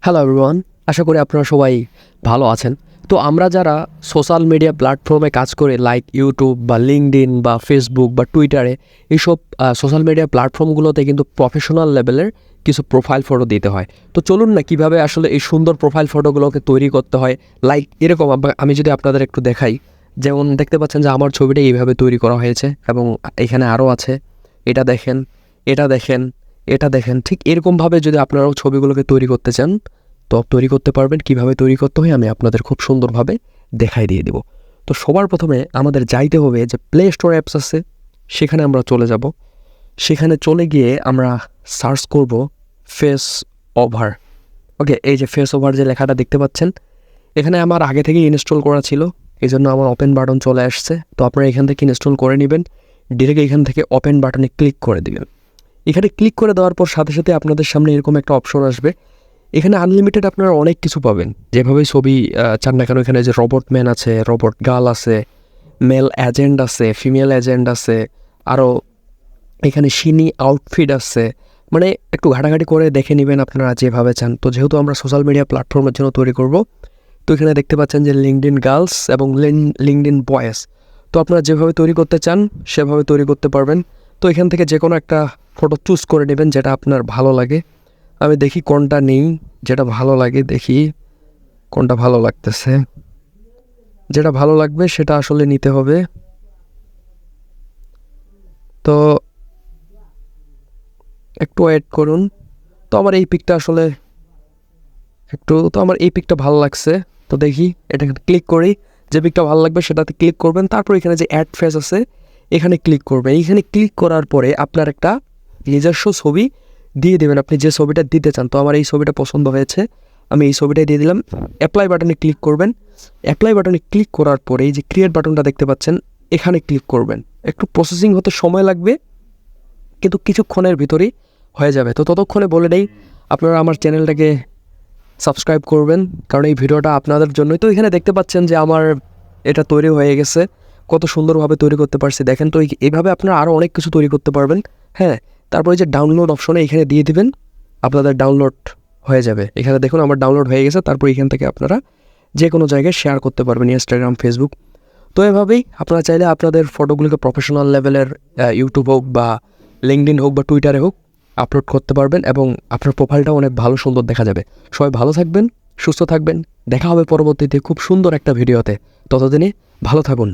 Hello everyone, আশা করি আপনারা সবাই ভালো আছেন। তো আমরা যারা সোশ্যাল মিডিয়া প্ল্যাটফর্মে কাজ করে লাইক ইউটিউব বা লিঙ্কডইন বা ফেসবুক বা টুইটারে এইসব সোশ্যাল মিডিয়া প্ল্যাটফর্মগুলোতে কিন্তু প্রফেশনাল লেভেলের কিছু প্রোফাইল ফটো দিতে হয়। তো চলুন না কীভাবে আসলে এই সুন্দর প্রোফাইল ফটোগুলোকে তৈরি করতে হয়। লাইক এরকম আমি যদি আপনাদের একটু দেখাই, যেমন দেখতে পাচ্ছেন যে আমার ছবিটা এইভাবে তৈরি করা হয়েছে এবং এখানে আরও আছে। এটা দেখেন, এটা দেখেন, এটা দেখেন। ঠিক এরকমভাবে যদি আপনারাও ছবিগুলোকে তৈরি করতে চান তো তৈরি করতে পারবেন। কিভাবে তৈরি করতে হয় আমি আপনাদের খুব সুন্দরভাবে দেখাই দিয়ে দেব। তো সবার প্রথমে আমাদের যাইতে হবে যে প্লে স্টোর অ্যাপস আছে, সেখানে আমরা চলে যাব। সেখানে চলে গিয়ে আমরা সার্চ করব ফেস ওভার। ওকে, এই যে ফেস ওভার যে লেখাটা দেখতে পাচ্ছেন, এখানে আমার আগে থেকেই ইনস্টল করা ছিল, এই জন্য আমার ওপেন বাটন চলে আসছে। তো আপনারা এখান থেকে ইনস্টল করে নেবেন, ডিরেক্ট এখান থেকে ওপেন বাটনে ক্লিক করে দেবেন। এখানে ক্লিক করে দেওয়ার পর সাথে সাথে আপনাদের সামনে এরকম একটা অপশন আসবে। এখানে আনলিমিটেড আপনারা অনেক কিছু পাবেন, যেভাবে ছবি চান না কেন। এখানে যে রোবট ম্যান আছে, রোবট গার্ল আছে, মেল এজেন্ট আছে, ফিমেল এজেন্ট আছে, আরও এখানে সিনি আউটফিট আছে। মানে একটু ঘাটাঘাটি করে দেখে নেবেন আপনারা যেভাবে চান। তো যেহেতু আমরা সোশ্যাল মিডিয়া প্ল্যাটফর্মের জন্য তৈরি করব, তো এখানে দেখতে পাচ্ছেন যে লিঙ্কডইন গার্লস এবং লিঙ্কডইন বয়েজ। তো আপনারা যেভাবে তৈরি করতে চান সেভাবে তৈরি করতে পারবেন। তো এখান থেকে যে কোনো একটা ফটো চুজ করে নেবেন যেটা আপনার ভালো লাগে। আমি দেখি কোনটা নেই, যেটা ভালো লাগে দেখি কোনটা ভালো লাগতেছে। যেটা ভালো লাগবে সেটা আসলে নিতে হবে। তো একটু ওয়েট করুন। তো আমার এই পিকটা আসলে আমার এই পিকটা ভালো লাগছে। তো দেখি এটা ক্লিক করি, যে পিকটা ভালো লাগবে সেটাতে ক্লিক করবেন। তারপর এখানে যে অ্যাড ফেস আছে এখানে ক্লিক করবেন। এখানে ক্লিক করার পরে আপনার একটা নিজস্ব ছবি দিয়ে দেবেন, আপনি যে ছবিটা দিতে চান। তো আমার এই ছবিটা পছন্দ হয়েছে, আমি এই ছবিটাই দিয়ে দিলাম। অ্যাপ্লাই বাটনে ক্লিক করবেন। অ্যাপ্লাই বাটনে ক্লিক করার পরে এই যে ক্রিয়েট বাটনটা দেখতে পাচ্ছেন, এখানে ক্লিক করবেন। একটু প্রসেসিং হতে সময় লাগবে, কিন্তু কিছুক্ষণের ভিতরেই হয়ে যাবে। তো ততক্ষণে বলে নেই আপনারা আমার চ্যানেলটাকে সাবস্ক্রাইব করবেন, কারণ এই ভিডিওটা আপনাদের জন্যই। তো এখানে দেখতে পাচ্ছেন যে আমার এটা তৈরি হয়ে গেছে, কত সুন্দরভাবে তৈরি করতে পারছি দেখেন। তো এইভাবে আপনারা আরও অনেক কিছু তৈরি করতে পারবেন। হ্যাঁ, তারপরে যে ডাউনলোড অপশনে এখানে দিয়ে দিবেন, আপনাদের ডাউনলোড হয়ে যাবে। এখানে দেখুন আমার ডাউনলোড হয়ে গেছে। তারপর এখান থেকে আপনারা যে কোনো জায়গায় শেয়ার করতে পারবেন, ইনস্টাগ্রাম, ফেসবুক। তো এভাবেই আপনারা চাইলে আপনাদের ফটোগুলোকে প্রফেশনাল লেভেলের ইউটিউব হোক বা লিঙ্কডইন হোক বা টুইটারে হোক আপলোড করতে পারবেন এবং আপনার প্রোফাইলটাও অনেক ভালো সুন্দর দেখা যাবে। সবাই ভালো থাকবেন, সুস্থ থাকবেন। দেখা হবে পরবর্তীতে খুব সুন্দর একটা ভিডিওতে। ততদিনে ভালো থাকুন।